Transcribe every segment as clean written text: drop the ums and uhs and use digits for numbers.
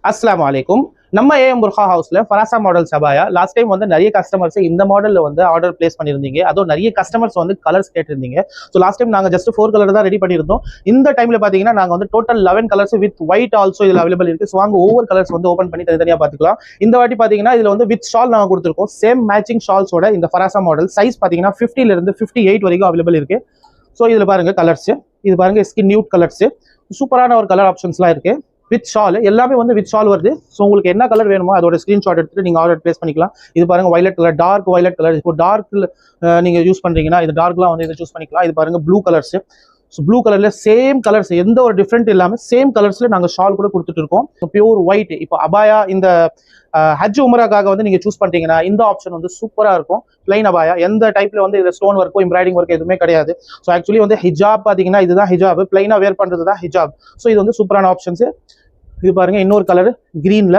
அஸ்ஸலாமு அலைக்கும். நம்ம ஏஎம் புர்ஹா ஹவுஸ்ல ஃபராசா மாடல் சபாயா லாஸ்ட் டைம் வந்து நிறைய கஸ்டமர்ஸ் இந்த மாடல்ல வந்து ஆர்டர் பிளேஸ் பண்ணியிருந்தீங்க. அதுவும் நிறைய கஸ்டமர்ஸ் வந்து கலர்ஸ் கேட்டிருந்தீங்க. ஸோ லாஸ்ட் டைம் நாங்கள் ஜஸ்ட் 4 கலர் தான் ரெடி பண்ணியிருந்தோம். இந்த டைம்ல பார்த்தீங்கன்னா நாங்கள் வந்து total 11 colours with white also இதில் அவைலபிள் இருக்கு. ஸோ வாங்க ஒவ்வொரு கலர்ஸ் வந்து ஓப்பன் பண்ணி தனித்தனியாக பார்த்துக்கலாம். இந்த வாட்டி பார்த்தீங்கன்னா இதில் வந்து வித் ஷால் நாங்கள் கொடுத்துருக்கோம். சேம் மேட்சிங் ஷால்ஸோட இந்த ஃபராசா மாடல் சைஸ் பார்த்தீங்கன்னா 50 இருந்து 58 வரைக்கும் அவைலபிள் இருக்கு. ஸோ இதில் பாருங்க கலர்ஸ், இது பாருங்க ஸ்கின் நியூட் கலர்ஸ், சூப்பரான ஒரு கலர் ஆப்ஷன்ஸ்லாம் இருக்கு. வித் ஷால் எல்லாமே வந்து வித் ஷால் வருது. ஸோ உங்களுக்கு என்ன கலர் வேணுமோ அதோட ஸ்கிரீன்ஷாட் எடுத்துட்டு நீங்க ஆர்டர் பிளேஸ் பண்ணிக்கலாம். இது பாருங்க violet colour, dark violet colour. இப்போ டார்க்ல நீங்க யூஸ் பண்றீங்கன்னா இது டார்க்லாம் வந்து இதை சூஸ் பண்ணிக்கலாம். இது பாருங்க ப்ளூ கலர்ஸ். ஸோ ப்ளூ கலர்ல சேம் கலர்ஸ், எந்த ஒரு டிஃப்ரெண்ட் இல்லாமல் சேம் கலர்ஸ்ல நாங்கள் ஷால் கூட கொடுத்துட்டு இருக்கோம். Pure white. இப்போ அபாயா இந்த ஹஜ் உமராக்காக வந்து நீங்க சூஸ் பண்றீங்கன்னா இந்த ஆப்ஷன் வந்து சூப்பரா இருக்கும். பிளைன் அபாயா, எந்த டைப்ல வந்து இதுல ஸ்டோன் ஒர்க்கோ எம்ப்ராய்டிங் ஒர்க் எதுவுமே கிடையாது. ஸோ ஆக்சுவலி வந்து ஹிஜாப் பாத்தீங்கன்னா இதுதான் ஹிஜாப், பிளைனா வேர் பண்றது தான் ஹிஜாப். ஸோ இது வந்து சூப்பரான ஆப்ஷன்ஸ். இது பாருங்க இன்னொரு கலர் கிரீன்ல,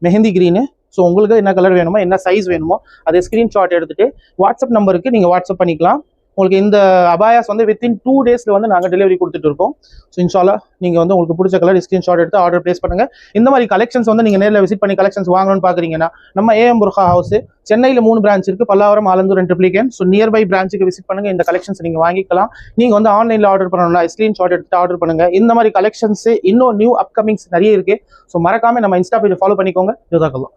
மெஹந்தி கிரீனு. ஸோ உங்களுக்கு என்ன கலர் வேணுமோ என்ன சைஸ் வேணுமோ அதை ஸ்கிரீன்ஷாட் எடுத்துட்டு வாட்ஸ்அப் நம்பருக்கு நீங்க வாட்ஸ்அப் பண்ணிக்கலாம். உங்களுக்கு இந்த அபாயாஸ் வந்து வித்தின் 2 டேஸ்ல வந்து நாங்கள் டெலிவரி கொடுத்துட்டு இருக்கோம். ஸோ இன்ஷால்லா நீங்க வந்து உங்களுக்கு பிடிச்ச கலர் ஸ்கிரீன்ஷாட் எடுத்து ஆர்டர் பிளேஸ் பண்ணுங்க. இந்த மாதிரி கலெக்ஷன்ஸ் வந்து நீங்க நேரில் விசிட் பண்ணி கலெக்ஷன்ஸ் வாங்கணும்னு பாக்குறீங்கன்னா நம்ம ஏஎம் புர்ஹா ஹவுஸ் சென்னையில் 3 பிரான்ச் இருக்கு, பல்லாவரம், ஆலந்தூர், ட்ரிப்ளிகேன். ஸோ நியர்பை பிரான்ச்சுக்கு விசிட் பண்ணுங்க. இந்த கலெக்ஷன்ஸ் நீங்க வாங்கிக்கலாம். நீங்க வந்து ஆன்லைன்ல ஆர்டர் பண்ணணும்னா ஸ்கிரீன்ஷாட் எடுத்து ஆர்டர் பண்ணுங்க. இந்த மாதிரி கலெக்ஷன்ஸ் இன்னும் நியூ அப்கமிங்ஸ் நிறைய இருக்கு. ஸோ மறக்காம நம்ம இன்ஸ்டா பேஜ் ஃபாலோ பண்ணிக்கோங்க. ஜஸாக்கல்லாஹ்.